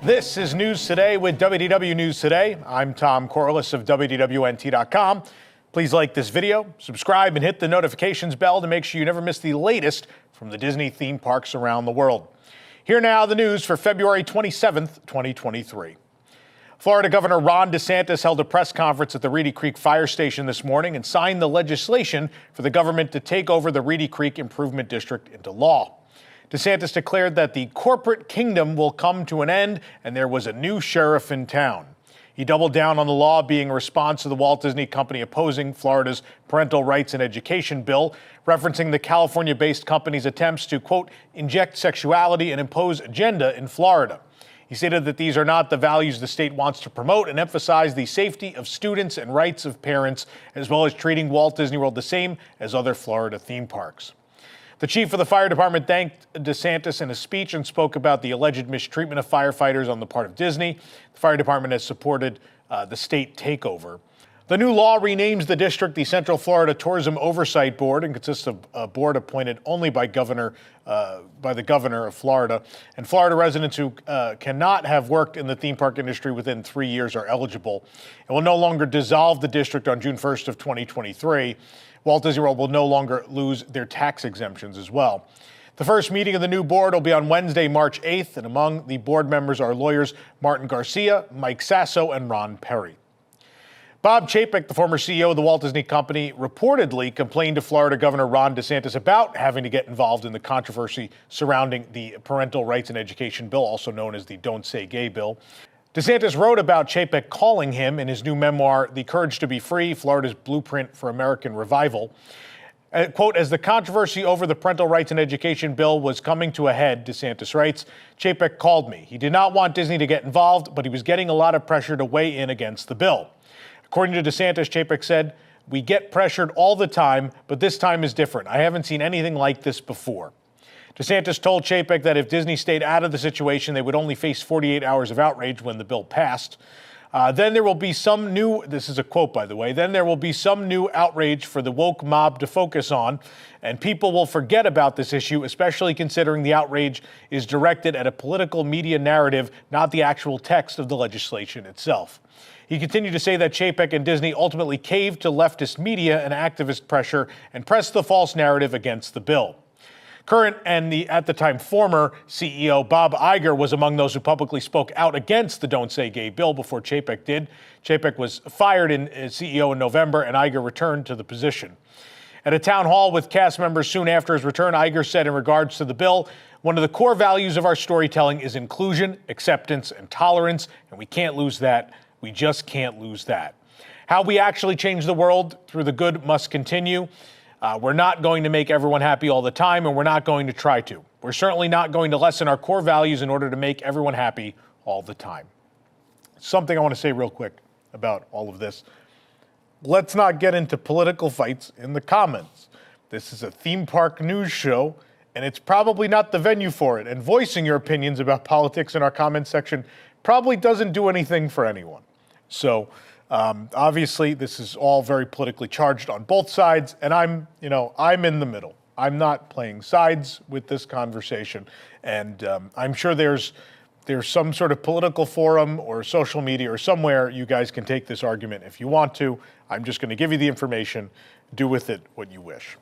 This is News Today with WDW News Today. I'm Tom Corliss of WDWNT.com. Please like this video, subscribe, and hit the notifications bell to make sure you never miss the latest from the Disney theme parks around the world. Here now, the news for February 27th, 2023. Florida Governor Ron DeSantis held a press conference at the Reedy Creek Fire Station this morning and signed the legislation for the government to take over the Reedy Creek Improvement District into law. DeSantis declared that the corporate kingdom will come to an end and there was a new sheriff in town. He doubled down on the law being a response to the Walt Disney Company opposing Florida's Parental Rights and Education bill, referencing the California-based company's attempts to, quote, inject sexuality and impose agenda in Florida. He stated that these are not the values the state wants to promote and emphasized the safety of students and rights of parents, as well as treating Walt Disney World the same as other Florida theme parks. The chief of the fire department thanked DeSantis in a speech and spoke about the alleged mistreatment of firefighters on the part of Disney. The fire department has supported the state takeover. The new law renames the district the Central Florida Tourism Oversight Board and consists of a board appointed only by the governor of Florida. And Florida residents who cannot have worked in the theme park industry within 3 years are eligible. It will no longer dissolve the district on June 1st of 2023. Walt Disney World will no longer lose their tax exemptions as well. The first meeting of the new board will be on Wednesday, March 8th, and among the board members are lawyers Martin Garcia, Mike Sasso, and Ron Perry. Bob Chapek, the former CEO of the Walt Disney Company, reportedly complained to Florida Governor Ron DeSantis about having to get involved in the controversy surrounding the Parental Rights and Education bill, also known as the Don't Say Gay bill. DeSantis wrote about Chapek calling him in his new memoir, The Courage to Be Free, Florida's Blueprint for American Revival. Quote, as the controversy over the Parental Rights and Education bill was coming to a head, DeSantis writes, Chapek called me. He did not want Disney to get involved, but he was getting a lot of pressure to weigh in against the bill. According to DeSantis, Chapek said, we get pressured all the time, but this time is different. I haven't seen anything like this before. DeSantis told Chapek that if Disney stayed out of the situation, they would only face 48 hours of outrage when the bill passed. Then there will be some new, this is a quote, by the way, then there will be some new outrage for the woke mob to focus on, and people will forget about this issue, especially considering the outrage is directed at a political media narrative, not the actual text of the legislation itself. He continued to say that Chapek and Disney ultimately caved to leftist media and activist pressure and pressed the false narrative against the bill. Current and at the time former CEO Bob Iger was among those who publicly spoke out against the Don't Say Gay bill before Chapek did. Chapek was fired as CEO in November, and Iger returned to the position. At a town hall with cast members soon after his return, Iger said in regards to the bill, one of the core values of our storytelling is inclusion, acceptance, and tolerance, and we can't lose that. We just can't lose that. How we actually change the world through the good must continue. We're not going to make everyone happy all the time, and we're not going to try to. We're certainly not going to lessen our core values in order to make everyone happy all the time. Something I want to say real quick about all of this. Let's not get into political fights in the comments. This is a theme park news show, and it's probably not the venue for it. And voicing your opinions about politics in our comment section probably doesn't do anything for anyone. So, obviously, this is all very politically charged on both sides, and I'm in the middle. I'm not playing sides with this conversation, and I'm sure there's some sort of political forum or social media or somewhere you guys can take this argument if you want to. I'm just going to give you the information. Do with it what you wish.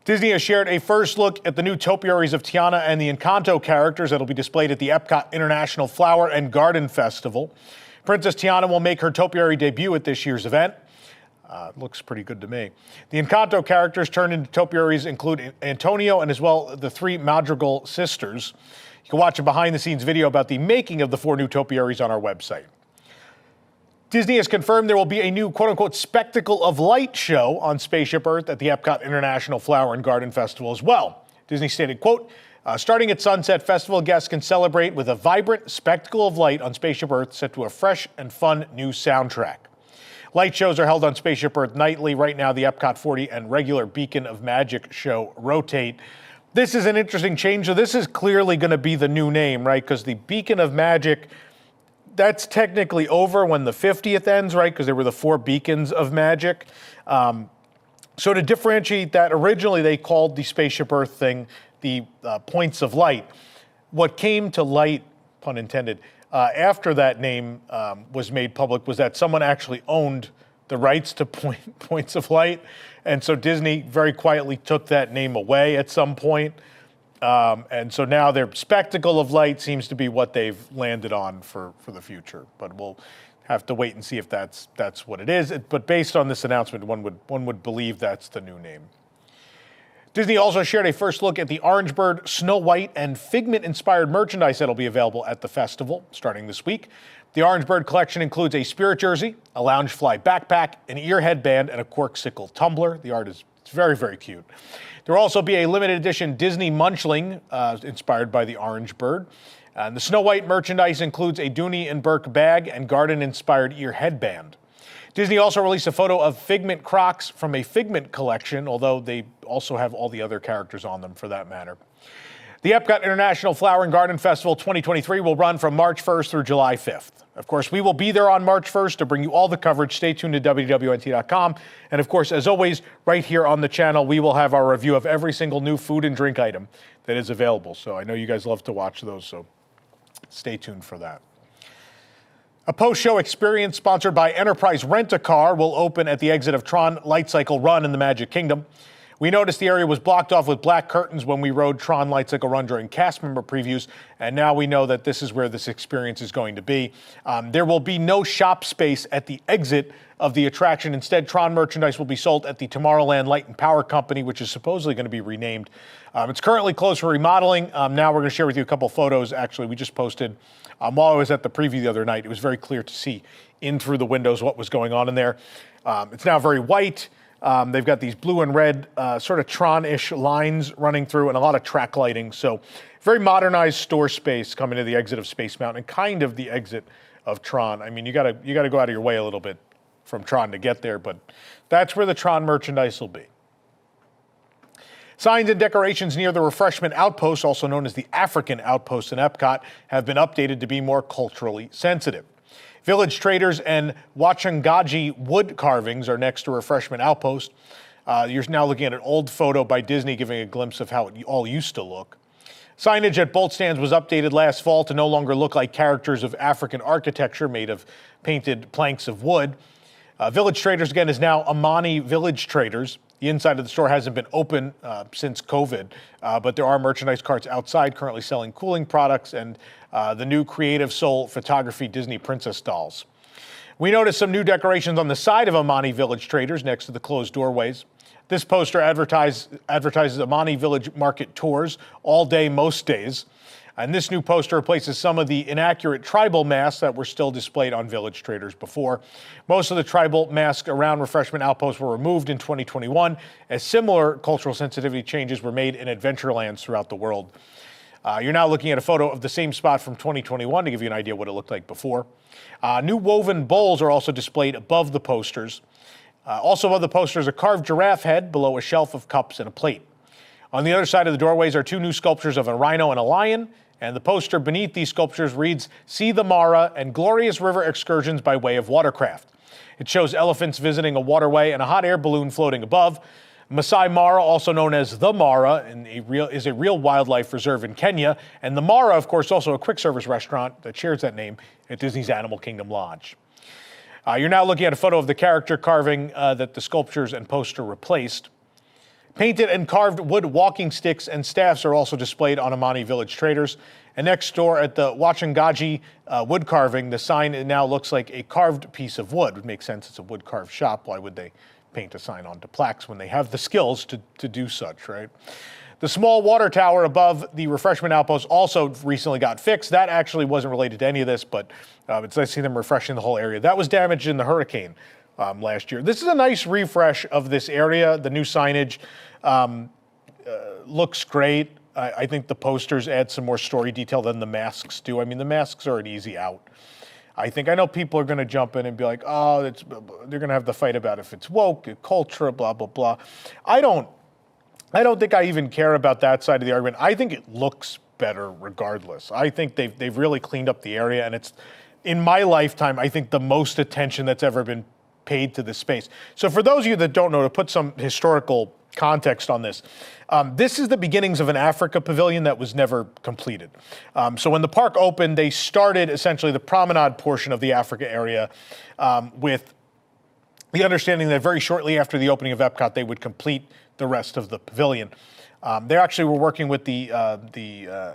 Disney has shared a first look at the new Topiaries of Tiana and the Encanto characters that will be displayed at the EPCOT International Flower and Garden Festival. Princess Tiana will make her topiary debut at this year's event. Looks pretty good to me. The Encanto characters turned into topiaries include Antonio and as well the 3 Madrigal sisters. You can watch a behind-the-scenes video about the making of the 4 new topiaries on our website. Disney has confirmed there will be a new quote-unquote Spectacle of Light show on Spaceship Earth at the EPCOT International Flower and Garden Festival as well. Disney stated, quote, starting at sunset, festival guests can celebrate with a vibrant spectacle of light on Spaceship Earth set to a fresh and fun new soundtrack. Light shows are held on Spaceship Earth nightly. Right now, the Epcot 40 and regular Beacon of Magic show rotate. This is an interesting change. So this is clearly going to be the new name, right? Because the Beacon of Magic, that's technically over when the 50th ends, right? Because there were the 4 Beacons of Magic. So to differentiate that, originally they called the Spaceship Earth thing the Points of Light. What came to light pun intended, after that name was made public was that someone actually owned the rights to Points of Light. And so Disney very quietly took that name away at some point. And so now their Spectacle of Light seems to be what they've landed on for the future. But we'll have to wait and see if that's what it is. But based on this announcement, one would believe that's the new name. Disney also shared a first look at the Orange Bird, Snow White, and Figment-inspired merchandise that'll be available at the festival starting this week. The Orange Bird collection includes a spirit jersey, a Loungefly backpack, an ear headband, and a corksicle tumbler. The art is very, very cute. There will also be a limited edition Disney Munchling inspired by the Orange Bird. And the Snow White merchandise includes a Dooney and Burke bag and garden-inspired ear headband. Disney also released a photo of Figment Crocs from a Figment collection, although they also have all the other characters on them for that matter. The EPCOT International Flower and Garden Festival 2023 will run from March 1st through July 5th. Of course, we will be there on March 1st to bring you all the coverage. Stay tuned to WDWNT.com. And of course, as always, right here on the channel, we will have our review of every single new food and drink item that is available. So I know you guys love to watch those, so stay tuned for that. A post-show experience sponsored by Enterprise Rent-A-Car will open at the exit of TRON Lightcycle Run in the Magic Kingdom. We noticed the area was blocked off with black curtains when we rode TRON Lightcycle Run during cast member previews, and now we know that this is where this experience is going to be. There will be no shop space at the exit of the attraction. Instead, TRON merchandise will be sold at the Tomorrowland Light and Power Company, which is supposedly going to be renamed. It's currently closed for remodeling. Now we're going to share with you a couple photos. Actually, we just posted while I was at the preview the other night. It was very clear to see in through the windows what was going on in there. It's now very white. They've got these blue and red sort of Tron-ish lines running through and a lot of track lighting. So very modernized store space coming to the exit of Space Mountain and kind of the exit of Tron. I mean, you gotta go out of your way a little bit from Tron to get there, but that's where the Tron merchandise will be. Signs and decorations near the Refreshment Outpost, also known as the African Outpost in EPCOT, have been updated to be more culturally sensitive. Village Traders and Wachangaji wood carvings are next to Refreshment Outpost. You're now looking at an old photo by Disney giving a glimpse of how it all used to look. Signage at both stands was updated last fall to no longer look like characters of African architecture made of painted planks of wood. Village Traders, again, is now Amani Village Traders. The inside of the store hasn't been open since COVID, but there are merchandise carts outside currently selling cooling products and the new Creative Soul Photography Disney Princess dolls. We noticed some new decorations on the side of Amani Village Traders next to the closed doorways. This poster advertises Amani Village Market tours all day, most days. And this new poster replaces some of the inaccurate tribal masks that were still displayed on Village Traders before. Most of the tribal masks around Refreshment Outpost were removed in 2021, as similar cultural sensitivity changes were made in Adventurelands throughout the world. You're now looking at a photo of the same spot from 2021 to give you an idea what it looked like before. New woven bowls are also displayed above the posters. Also above the posters, a carved giraffe head below a shelf of cups and a plate. On the other side of the doorways are two new sculptures of a rhino and a lion, and the poster beneath these sculptures reads, "See the Mara and glorious river excursions by way of watercraft." It shows elephants visiting a waterway and a hot air balloon floating above. Masai Mara, also known as the Mara, is a real wildlife reserve in Kenya, and the Mara, of course, also a quick service restaurant that shares that name at Disney's Animal Kingdom Lodge. You're now looking at a photo of the character carving that the sculptures and poster replaced. Painted and carved wood walking sticks and staffs are also displayed on Amani Village Traders. And next door at the Wachangaji wood carving, the sign now looks like a carved piece of wood. It would make sense, it's a wood carved shop. Why would they paint a sign onto plaques when they have the skills to do such, right? The small water tower above the Refreshment Outpost also recently got fixed. That actually wasn't related to any of this, but it's nice to see them refreshing the whole area. That was damaged in the hurricane last year. This is a nice refresh of this area. The new signage looks great. I think the posters add some more story detail than the masks do. I mean, the masks are an easy out. I know people are going to jump in and be like, oh, they're going to have the fight about if it's woke, culture, blah, blah, blah. I don't think I even care about that side of the argument. I think it looks better regardless. I think they've really cleaned up the area, and it's, in my lifetime, I think the most attention that's ever been paid to this space. So for those of you that don't know, to put some historical context on this. This is the beginnings of an Africa pavilion that was never completed. So when the park opened, they started essentially the promenade portion of the Africa area with the understanding that very shortly after the opening of EPCOT, they would complete the rest of the pavilion. They actually were working with I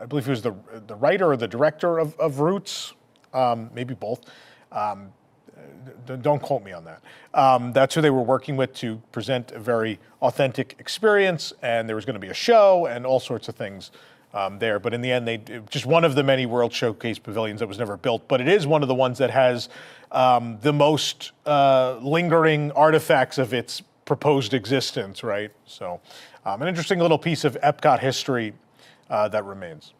believe he was the writer or the director of Roots, maybe both. Don't quote me on that. That's who they were working with to present a very authentic experience, and there was going to be a show and all sorts of things there. But in the end, just one of the many World Showcase pavilions that was never built. But it is one of the ones that has the most lingering artifacts of its proposed existence, right? So an interesting little piece of EPCOT history that remains.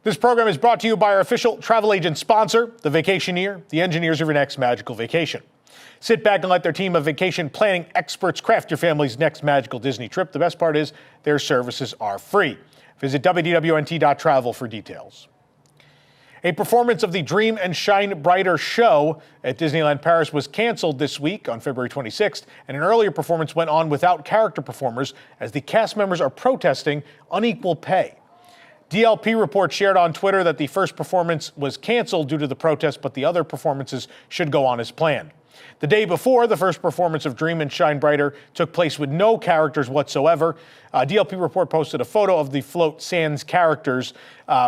This program is brought to you by our official travel agent sponsor, The Vacationeer, the engineers of your next magical vacation. Sit back and let their team of vacation planning experts craft your family's next magical Disney trip. The best part is their services are free. Visit www.nt.travel for details. A performance of the Dream and Shine Brighter show at Disneyland Paris was canceled this week on February 26th, and an earlier performance went on without character performers as the cast members are protesting unequal pay. DLP reports shared on Twitter that the first performance was canceled due to the protest, but the other performances should go on as planned. The day before, the first performance of Dream and Shine Brighter took place with no characters whatsoever. DLP report posted a photo of the float sans characters,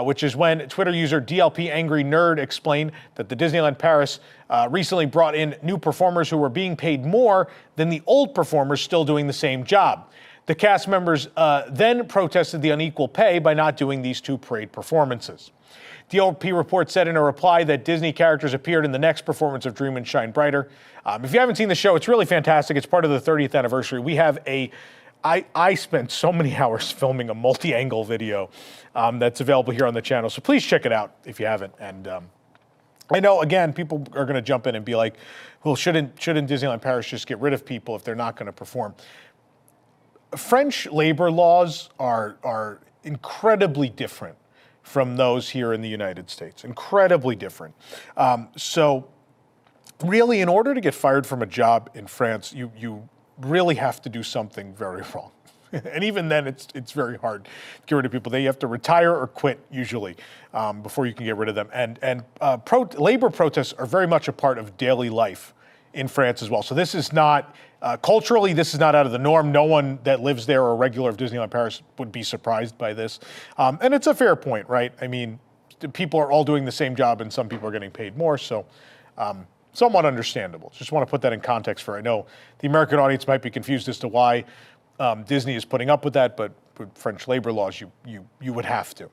which is when Twitter user DLP Angry Nerd explained that the Disneyland Paris recently brought in new performers who were being paid more than the old performers still doing the same job. The cast members then protested the unequal pay by not doing these two parade performances. DLP report said in a reply that Disney characters appeared in the next performance of Dream and Shine Brighter. If you haven't seen the show, it's really fantastic. It's part of the 30th anniversary. We have I spent so many hours filming a multi-angle video that's available here on the channel. So please check it out if you haven't. And I know, again, people are going to jump in and be like, well, shouldn't Disneyland Paris just get rid of people if they're not going to perform? French labor laws are incredibly different from those here in the United States, incredibly different. So really, in order to get fired from a job in France, you really have to do something very wrong. And even then, it's very hard to get rid of people. They have to retire or quit, usually, before you can get rid of them. And labor protests are very much a part of daily life in France as well. So this is not, culturally, this is not out of the norm. No one that lives there or a regular of Disneyland Paris would be surprised by this. And it's a fair point, right? I mean, people are all doing the same job and some people are getting paid more, so somewhat understandable. Just want to put that in context for, I know the American audience might be confused as to why Disney is putting up with that, but with French labor laws, you would have to.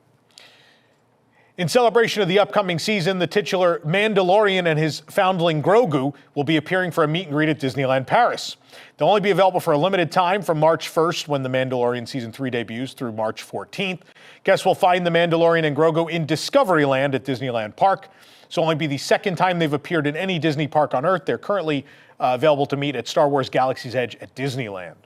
In celebration of the upcoming season, the titular Mandalorian and his foundling Grogu will be appearing for a meet and greet at Disneyland Paris. They'll only be available for a limited time from March 1st, when the Mandalorian Season 3 debuts, through March 14th. Guests will find the Mandalorian and Grogu in Discoveryland at Disneyland Park. This will only be the second time they've appeared in any Disney park on Earth. They're currently available to meet at Star Wars Galaxy's Edge at Disneyland.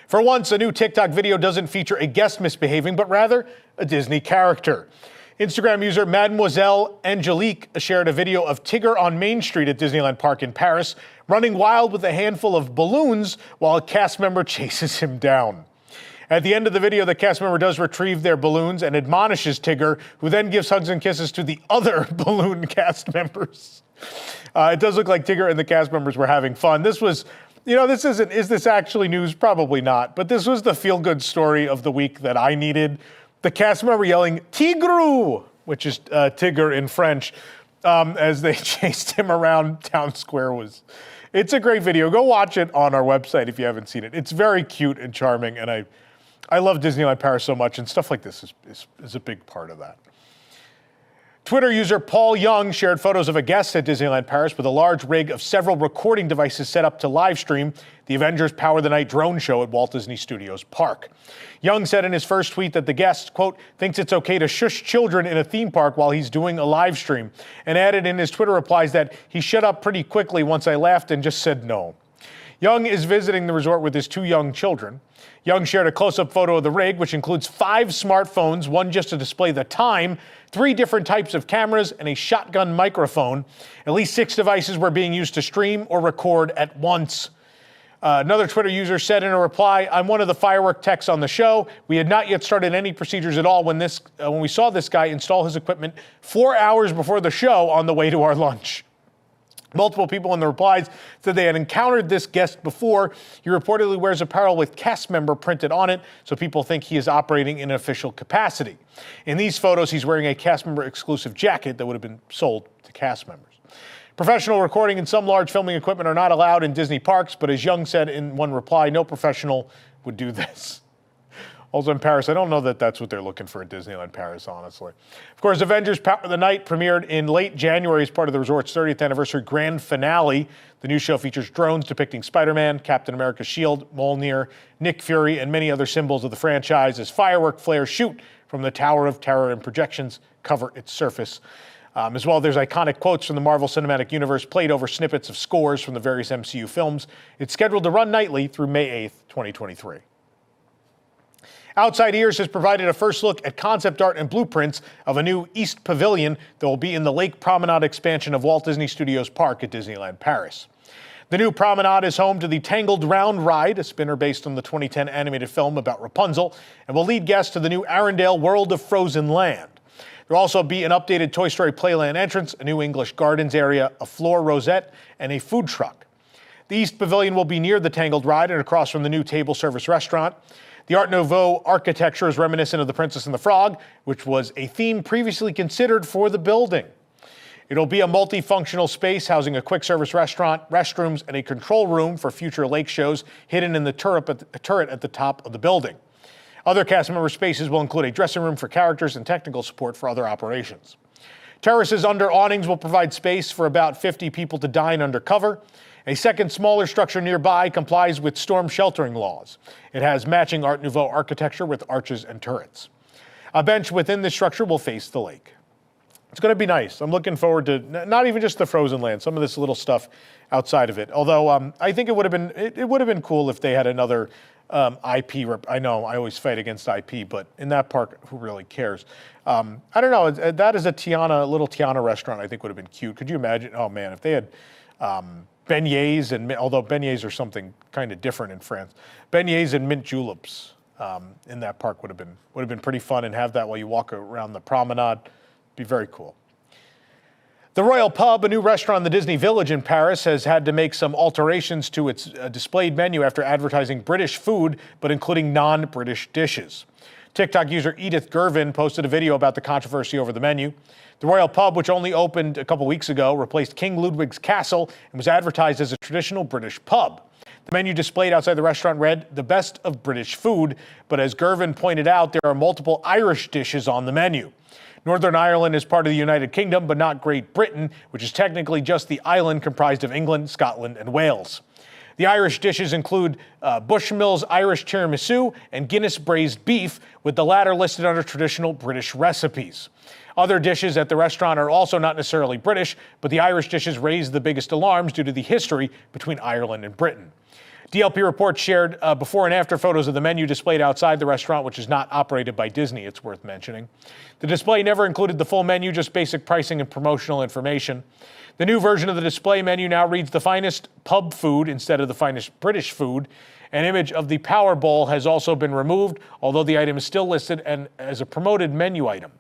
For once, a new TikTok video doesn't feature a guest misbehaving, but rather a Disney character. Instagram user Mademoiselle Angelique shared a video of Tigger on Main Street at Disneyland Park in Paris, running wild with a handful of balloons while a cast member chases him down. At the end of the video, the cast member does retrieve their balloons and admonishes Tigger, who then gives hugs and kisses to the other balloon cast members. It does look like Tigger and the cast members were having fun. This was, is this actually news? Probably not. But this was the feel-good story of the week that I needed. The cast member yelling, Tigru, which is Tigger in French, as they chased him around town square. It's a great video. Go watch it on our website if you haven't seen it. It's very cute and charming, and I love Disneyland Paris so much, and stuff like this is a big part of that. Twitter user Paul Young shared photos of a guest at Disneyland Paris with a large rig of several recording devices set up to live stream the Avengers Power the Night drone show at Walt Disney Studios Park. Young said in his first tweet that the guest, quote, thinks it's okay to shush children in a theme park while he's doing a live stream, and added in his Twitter replies that he shut up pretty quickly once I laughed and just said no. Young is visiting the resort with his two young children. Young shared a close-up photo of the rig, which includes 5 smartphones, one just to display the time, 3 different types of cameras, and a shotgun microphone. At least 6 devices were being used to stream or record at once. Another Twitter user said in a reply, "I'm one of the firework techs on the show. We had not yet started any procedures at all when we saw this guy install his equipment 4 hours before the show on the way to our lunch." Multiple people in the replies said they had encountered this guest before. He reportedly wears apparel with cast member printed on it, so people think he is operating in an official capacity. In these photos, he's wearing a cast member exclusive jacket that would have been sold to cast members. Professional recording and some large filming equipment are not allowed in Disney parks, but as Young said in one reply, no professional would do this. Also in Paris, I don't know that that's what they're looking for at Disneyland Paris, honestly. Of course, Avengers Power of the Night premiered in late January as part of the resort's 30th anniversary grand finale. The new show features drones depicting Spider-Man, Captain America's shield, Mjolnir, Nick Fury, and many other symbols of the franchise as firework flares shoot from the Tower of Terror and projections cover its surface. As well, there's iconic quotes from the Marvel Cinematic Universe played over snippets of scores from the various MCU films. It's scheduled to run nightly through May 8th, 2023. Outside Ears has provided a first look at concept art and blueprints of a new East Pavilion that will be in the Lake Promenade expansion of Walt Disney Studios Park at Disneyland Paris. The new promenade is home to the Tangled Round ride, a spinner based on the 2010 animated film about Rapunzel, and will lead guests to the new Arendelle World of Frozen Land. There will also be an updated Toy Story Playland entrance, a new English Gardens area, a floor rosette, and a food truck. The East Pavilion will be near the Tangled ride and across from the new table service restaurant. The Art Nouveau architecture is reminiscent of The Princess and the Frog, which was a theme previously considered for the building. It'll be a multifunctional space housing a quick-service restaurant, restrooms, and a control room for future lake shows hidden in the turret at the top of the building. Other cast member spaces will include a dressing room for characters and technical support for other operations. Terraces under awnings will provide space for about 50 people to dine under cover. A second smaller structure nearby complies with storm sheltering laws. It has matching Art Nouveau architecture with arches and turrets. A bench within the structure will face the lake. It's going to be nice. I'm looking forward to not even just the Frozen Land, some of this little stuff outside of it. Although I think it would have been cool if they had another IP. I know I always fight against IP, but in that park, who really cares? I don't know. That is a little Tiana restaurant. I think would have been cute. Could you imagine? Oh man, if they had beignets and although beignets are something kind of different in France, beignets and mint juleps in that park would have been pretty fun, and have that while you walk around the promenade. Be very cool. The Royal Pub, a new restaurant in the Disney Village in Paris, has had to make some alterations to its displayed menu after advertising British food, but including non-British dishes. TikTok user Edith Gervin posted a video about the controversy over the menu. The Royal Pub, which only opened a couple weeks ago, replaced King Ludwig's Castle and was advertised as a traditional British pub. The menu displayed outside the restaurant read, "The best of British food," but as Gervin pointed out, there are multiple Irish dishes on the menu. Northern Ireland is part of the United Kingdom, but not Great Britain, which is technically just the island comprised of England, Scotland, and Wales. The Irish dishes include Bushmills Irish tiramisu and Guinness braised beef, with the latter listed under traditional British recipes. Other dishes at the restaurant are also not necessarily British, but the Irish dishes raised the biggest alarms due to the history between Ireland and Britain. DLP reports shared before and after photos of the menu displayed outside the restaurant, which is not operated by Disney, it's worth mentioning. The display never included the full menu, just basic pricing and promotional information. The new version of the display menu now reads "the finest pub food" instead of "the finest British food." An image of the Power Bowl has also been removed, although the item is still listed as a promoted menu item.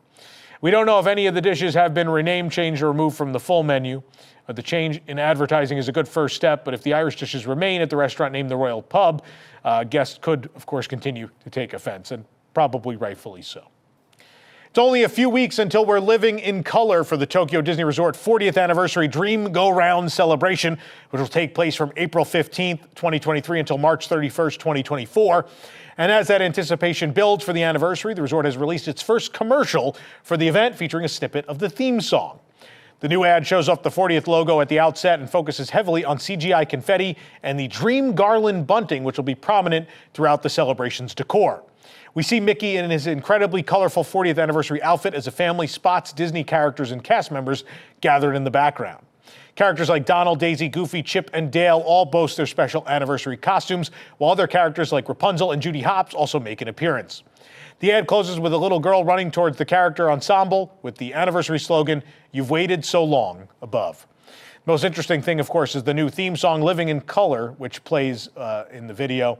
We don't know if any of the dishes have been renamed, changed, or removed from the full menu. The change in advertising is a good first step, but if the Irish dishes remain at the restaurant named the Royal Pub, guests could, of course, continue to take offense, and probably rightfully so. It's only a few weeks until we're living in color for the Tokyo Disney Resort 40th Anniversary Dream Go Round celebration, which will take place from April 15th, 2023 until March 31st, 2024. And as that anticipation builds for the anniversary, the resort has released its first commercial for the event, featuring a snippet of the theme song. The new ad shows off the 40th logo at the outset and focuses heavily on CGI confetti and the Dream Garland bunting, which will be prominent throughout the celebration's decor. We see Mickey in his incredibly colorful 40th anniversary outfit as a family spots Disney characters and cast members gathered in the background. Characters like Donald, Daisy, Goofy, Chip, and Dale all boast their special anniversary costumes, while other characters like Rapunzel and Judy Hopps also make an appearance. The ad closes with a little girl running towards the character ensemble with the anniversary slogan, "You've waited so long," above. Most interesting thing, of course, is the new theme song, Living in Color, which plays in the video.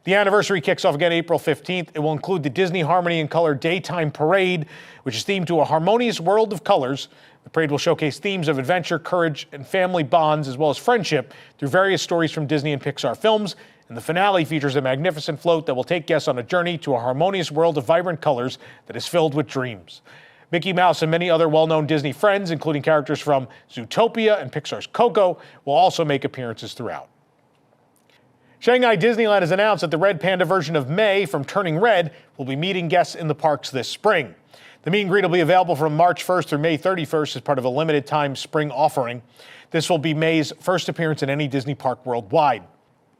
The anniversary kicks off again April 15th. It will include the Disney Harmony in Color Daytime Parade, which is themed to a harmonious world of colors. The parade will showcase themes of adventure, courage, and family bonds, as well as friendship, through various stories from Disney and Pixar films. And the finale features a magnificent float that will take guests on a journey to a harmonious world of vibrant colors that is filled with dreams. Mickey Mouse and many other well-known Disney friends, including characters from Zootopia and Pixar's Coco, will also make appearances throughout. Shanghai Disneyland has announced that the Red Panda version of May from Turning Red will be meeting guests in the parks this spring. The meet and greet will be available from March 1st through May 31st as part of a limited time spring offering. This will be May's first appearance in any Disney park worldwide.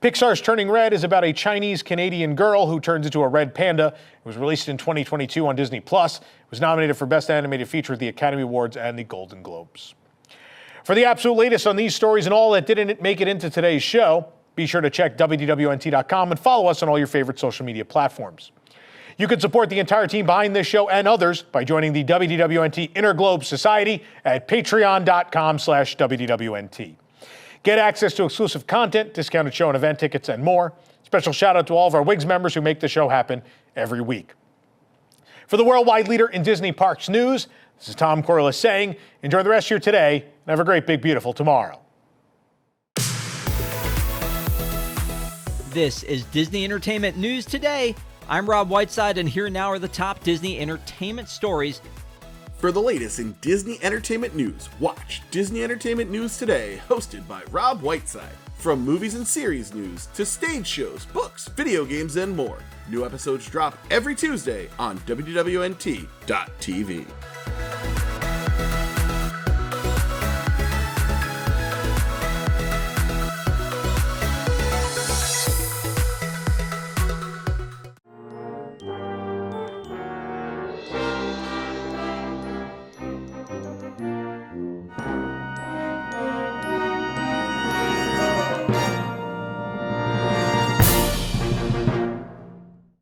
Pixar's Turning Red is about a Chinese-Canadian girl who turns into a red panda. It was released in 2022 on Disney+. It was nominated for Best Animated Feature at the Academy Awards and the Golden Globes. For the absolute latest on these stories and all that didn't make it into today's show, be sure to check WDWNT.com and follow us on all your favorite social media platforms. You can support the entire team behind this show and others by joining the WDWNT Inner Globe Society at patreon.com/WDWNT. Get access to exclusive content, discounted show and event tickets, and more. Special shout out to all of our WIGS members who make the show happen every week. For the worldwide leader in Disney Parks news, this is Tom Corliss saying, enjoy the rest of your today and have a great, big, beautiful tomorrow. This is Disney Entertainment News Today. I'm Rob Whiteside, and here now are the top Disney entertainment stories. For the latest in Disney entertainment news, watch Disney Entertainment News Today, hosted by Rob Whiteside. From movies and series news to stage shows, books, video games, and more. New episodes drop every Tuesday on WDWNT.tv.